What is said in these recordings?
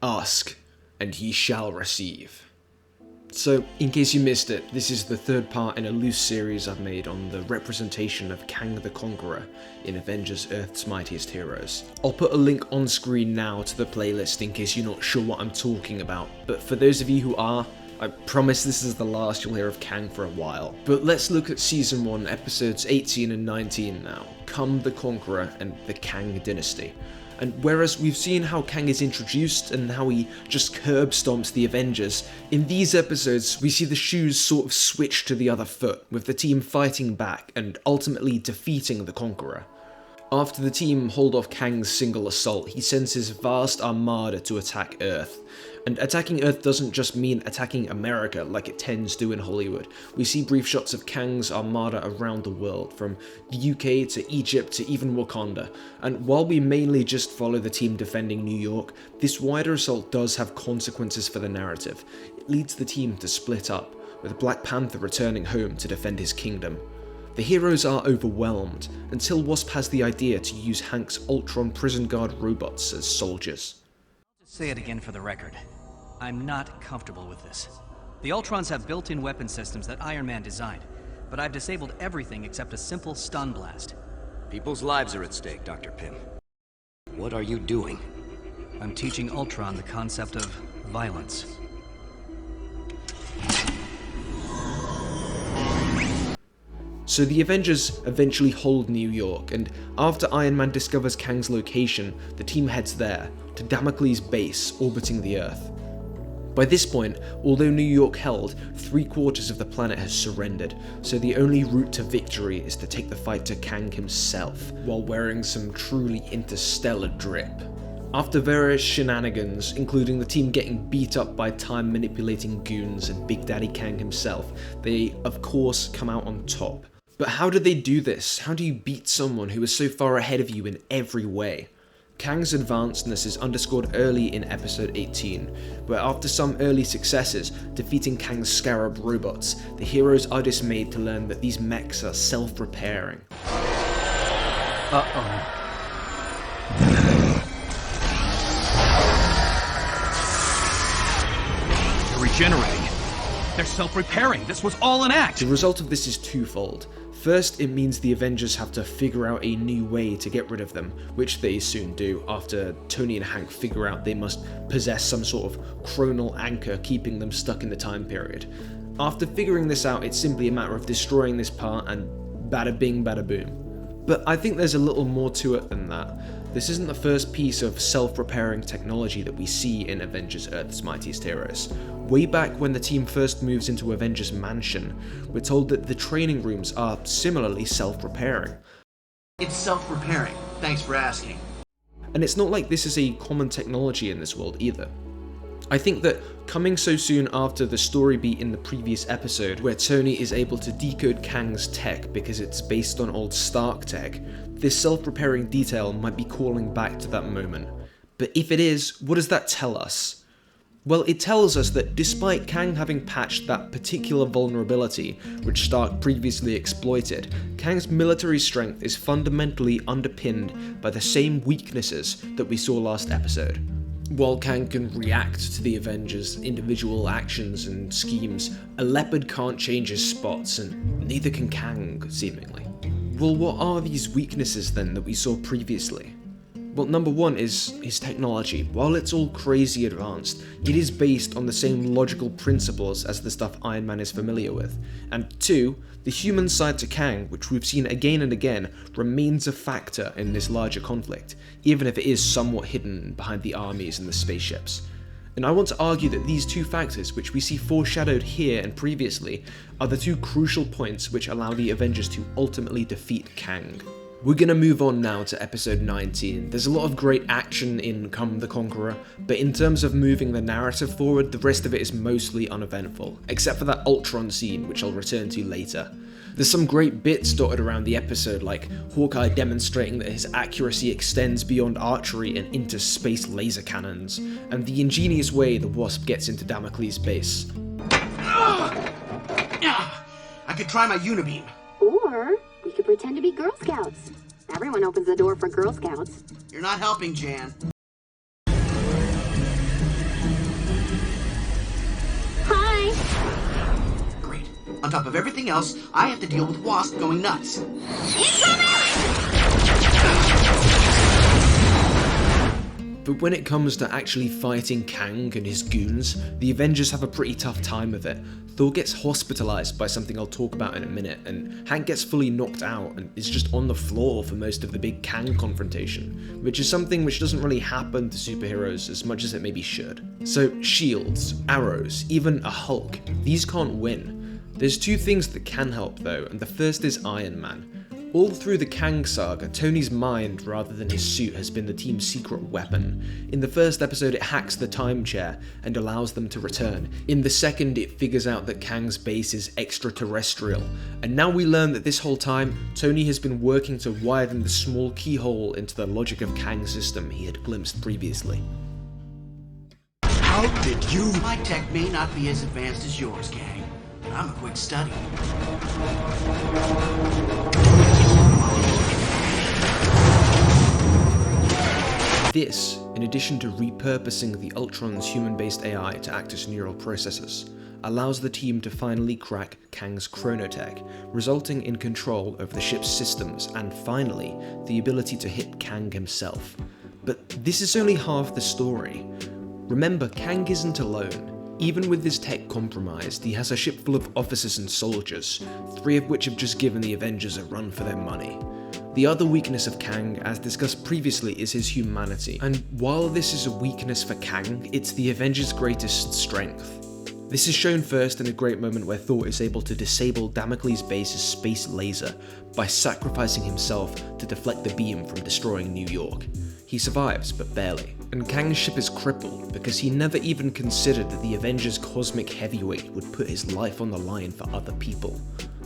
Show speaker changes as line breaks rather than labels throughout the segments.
Ask, and ye shall receive. So, in case you missed it, this is the third part in a loose series I've made on the representation of Kang the Conqueror in Avengers Earth's Mightiest Heroes. I'll put a link on screen now to the playlist in case you're not sure what I'm talking about, but for those of you who are, I promise this is the last you'll hear of Kang for a while. But let's look at Season 1, Episodes 18 and 19 now, Come the Conqueror and the Kang Dynasty. And whereas we've seen how Kang is introduced and how he just curb stomps the Avengers, in these episodes we see the shoes sort of switch to the other foot, with the team fighting back and ultimately defeating the Conqueror. After the team hold off Kang's single assault, he sends his vast armada to attack Earth. And attacking Earth doesn't just mean attacking America like it tends to in Hollywood. We see brief shots of Kang's armada around the world, from the UK to Egypt to even Wakanda. And while we mainly just follow the team defending New York, this wider assault does have consequences for the narrative. It leads the team to split up, with Black Panther returning home to defend his kingdom. The heroes are overwhelmed, until Wasp has the idea to use Hank's Ultron prison guard robots as soldiers.
I'll just say it again for the record. I'm not comfortable with this. The Ultrons have built-in weapon systems that Iron Man designed, but I've disabled everything except a simple stun blast.
People's lives are at stake, Dr. Pym. What are you doing?
I'm teaching Ultron the concept of violence.
So the Avengers eventually hold New York, and after Iron Man discovers Kang's location, the team heads there, to Damocles' base orbiting the Earth. By this point, although New York held, 3/4 of the planet has surrendered, so the only route to victory is to take the fight to Kang himself, while wearing some truly interstellar drip. After various shenanigans, including the team getting beat up by time-manipulating goons and Big Daddy Kang himself, they, of course, come out on top. But how do they do this? How do you beat someone who is so far ahead of you in every way? Kang's advancedness is underscored early in episode 18, where after some early successes, defeating Kang's Scarab robots, the heroes are dismayed to learn that these mechs are self-repairing.
Uh-oh. They're regenerating. They're self-repairing. This was all an act!
The result of this is twofold. First, it means the Avengers have to figure out a new way to get rid of them, which they soon do after Tony and Hank figure out they must possess some sort of chronal anchor keeping them stuck in the time period. After figuring this out, it's simply a matter of destroying this part and bada bing bada boom. But I think there's a little more to it than that. This isn't the first piece of self-repairing technology that we see in Avengers Earth's Mightiest Heroes. Way back when the team first moves into Avengers Mansion, we're told that the training rooms are similarly self-repairing.
It's self-repairing. Thanks for asking.
And it's not like this is a common technology in this world either. I think that coming so soon after the story beat in the previous episode, where Tony is able to decode Kang's tech because it's based on old Stark tech, this self-repairing detail might be calling back to that moment. But if it is, what does that tell us? Well, it tells us that despite Kang having patched that particular vulnerability, which Stark previously exploited, Kang's military strength is fundamentally underpinned by the same weaknesses that we saw last episode. While Kang can react to the Avengers' individual actions and schemes, a leopard can't change his spots, and neither can Kang, seemingly. Well, what are these weaknesses then that we saw previously? Well, number one is his technology. While it's all crazy advanced, it is based on the same logical principles as the stuff Iron Man is familiar with. And two, the human side to Kang, which we've seen again and again, remains a factor in this larger conflict, even if it is somewhat hidden behind the armies and the spaceships. And I want to argue that these two factors, which we see foreshadowed here and previously, are the two crucial points which allow the Avengers to ultimately defeat Kang. We're gonna move on now to episode 19. There's a lot of great action in Come the Conqueror, but in terms of moving the narrative forward, the rest of it is mostly uneventful, except for that Ultron scene, which I'll return to later. There's some great bits dotted around the episode, like Hawkeye demonstrating that his accuracy extends beyond archery and into space laser cannons, and the ingenious way the Wasp gets into Damocles' base.
I could try my unibeam.
Or we could pretend to be Girl Scouts. Everyone opens the door for Girl Scouts.
You're not helping, Jan. On top of everything else, I have to deal with Wasp going nuts.
But when it comes to actually fighting Kang and his goons, the Avengers have a pretty tough time of it. Thor gets hospitalized by something I'll talk about in a minute, and Hank gets fully knocked out and is just on the floor for most of the big Kang confrontation, which is something which doesn't really happen to superheroes as much as it maybe should. So shields, arrows, even a Hulk, these can't win. There's two things that can help though, and the first is Iron Man. All through the Kang saga, Tony's mind rather than his suit has been the team's secret weapon. In the first episode it hacks the time chair and allows them to return. In the second it figures out that Kang's base is extraterrestrial. And now we learn that this whole time, Tony has been working to widen the small keyhole into the logic of Kang's system he had glimpsed previously.
How did you? My tech may not be as advanced as yours, Kang, but I'm a quick study.
This, in addition to repurposing the Ultron's human-based AI to act as neural processors, allows the team to finally crack Kang's chronotech, resulting in control over the ship's systems and finally, the ability to hit Kang himself. But this is only half the story. Remember, Kang isn't alone. Even with his tech compromised, he has a ship full of officers and soldiers, 3 of which have just given the Avengers a run for their money. The other weakness of Kang, as discussed previously, is his humanity, and while this is a weakness for Kang, it's the Avengers' greatest strength. This is shown first in a great moment where Thor is able to disable Damocles' base's space laser by sacrificing himself to deflect the beam from destroying New York. He survives, but barely, and Kang's ship is crippled because he never even considered that the Avengers' cosmic heavyweight would put his life on the line for other people.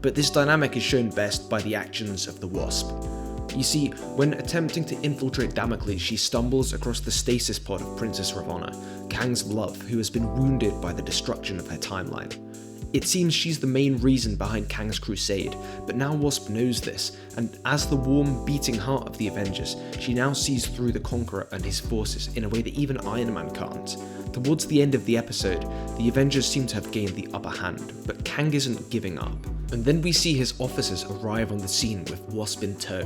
But this dynamic is shown best by the actions of the Wasp. You see, when attempting to infiltrate Damocles, she stumbles across the stasis pod of Princess Ravonna, Kang's love, who has been wounded by the destruction of her timeline. It seems she's the main reason behind Kang's crusade, but now Wasp knows this, and as the warm, beating heart of the Avengers, she now sees through the Conqueror and his forces in a way that even Iron Man can't. Towards the end of the episode, the Avengers seem to have gained the upper hand, but Kang isn't giving up. And then we see his officers arrive on the scene with Wasp in tow,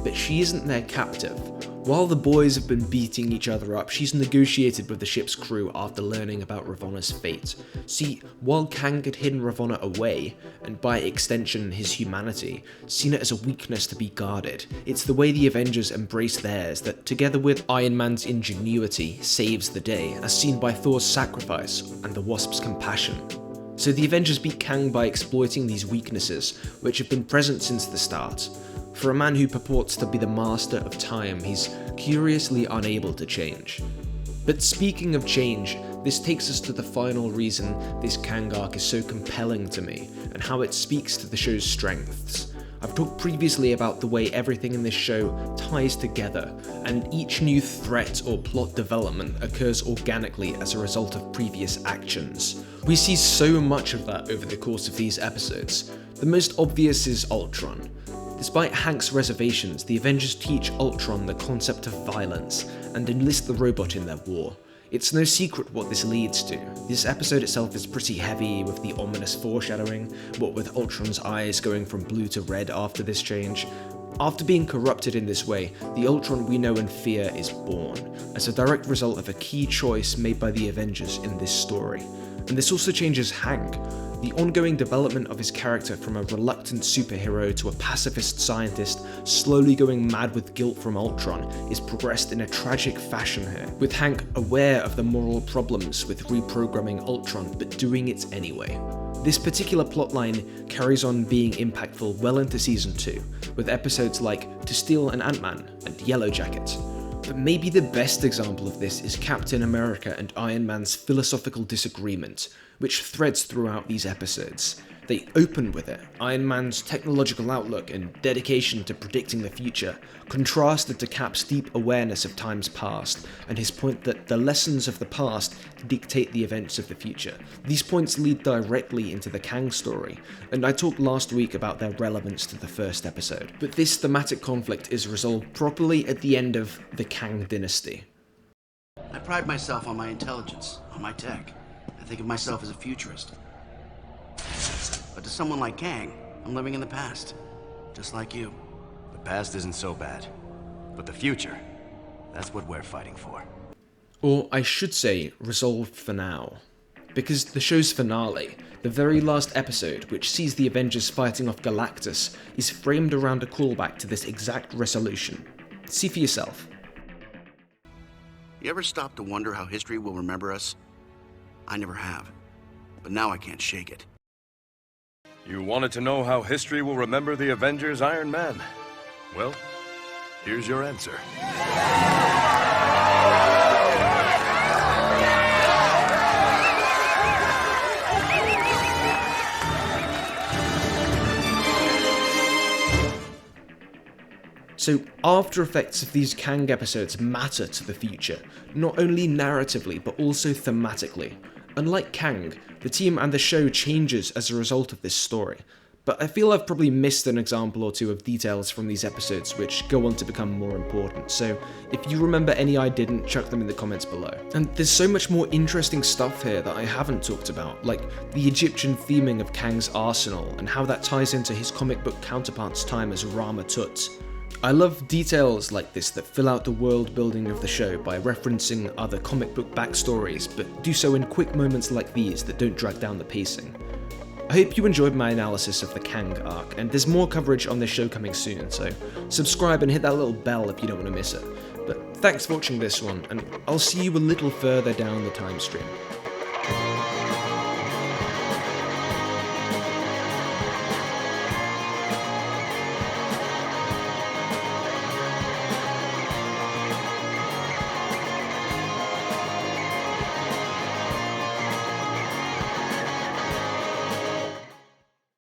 but she isn't their captive. While the boys have been beating each other up, she's negotiated with the ship's crew after learning about Ravonna's fate. See, while Kang had hidden Ravonna away, and by extension his humanity, seen it as a weakness to be guarded, it's the way the Avengers embrace theirs that, together with Iron Man's ingenuity, saves the day, as seen by Thor's sacrifice and the Wasp's compassion. So the Avengers beat Kang by exploiting these weaknesses, which have been present since the start. For a man who purports to be the master of time, he's curiously unable to change. But speaking of change, this takes us to the final reason this Kang arc is so compelling to me, and how it speaks to the show's strengths. I've talked previously about the way everything in this show ties together, and each new threat or plot development occurs organically as a result of previous actions. We see so much of that over the course of these episodes. The most obvious is Ultron. Despite Hank's reservations, the Avengers teach Ultron the concept of violence and enlist the robot in their war. It's no secret what this leads to. This episode itself is pretty heavy with the ominous foreshadowing, what with Ultron's eyes going from blue to red after this change. After being corrupted in this way, the Ultron we know and fear is born, as a direct result of a key choice made by the Avengers in this story. And this also changes Hank. The ongoing development of his character from a reluctant superhero to a pacifist scientist slowly going mad with guilt from Ultron is progressed in a tragic fashion here, with Hank aware of the moral problems with reprogramming Ultron but doing it anyway. This particular plotline carries on being impactful well into Season 2, with episodes like To Steal an Ant-Man and Yellow Jacket. But maybe the best example of this is Captain America and Iron Man's philosophical disagreement, which threads throughout these episodes. They open with it, Iron Man's technological outlook and dedication to predicting the future, contrasted to Cap's deep awareness of times past, and his point that the lessons of the past dictate the events of the future. These points lead directly into the Kang story, and I talked last week about their relevance to the first episode. But this thematic conflict is resolved properly at the end of the Kang dynasty.
I pride myself on my intelligence, on my tech. I think of myself as a futurist. But to someone like Kang, I'm living in the past. Just like you.
The past isn't so bad. But the future, that's what we're fighting for.
Or I should say, resolved for now. Because the show's finale, the very last episode, which sees the Avengers fighting off Galactus, is framed around a callback to this exact resolution. See for yourself.
You ever stop to wonder how history will remember us? I never have. But now I can't shake it.
You wanted to know how history will remember the Avengers Iron Man? Well, here's your answer.
So, after effects of these Kang episodes matter to the future, not only narratively but also thematically. Unlike Kang, the team and the show changes as a result of this story, but I feel I've probably missed an example or two of details from these episodes which go on to become more important, so if you remember any I didn't, chuck them in the comments below. And there's so much more interesting stuff here that I haven't talked about, like the Egyptian theming of Kang's arsenal and how that ties into his comic book counterpart's time as Rama-tut. I love details like this that fill out the world building of the show by referencing other comic book backstories, but do so in quick moments like these that don't drag down the pacing. I hope you enjoyed my analysis of the Kang arc, and there's more coverage on this show coming soon, so subscribe and hit that little bell if you don't want to miss it. But thanks for watching this one, and I'll see you a little further down the time stream.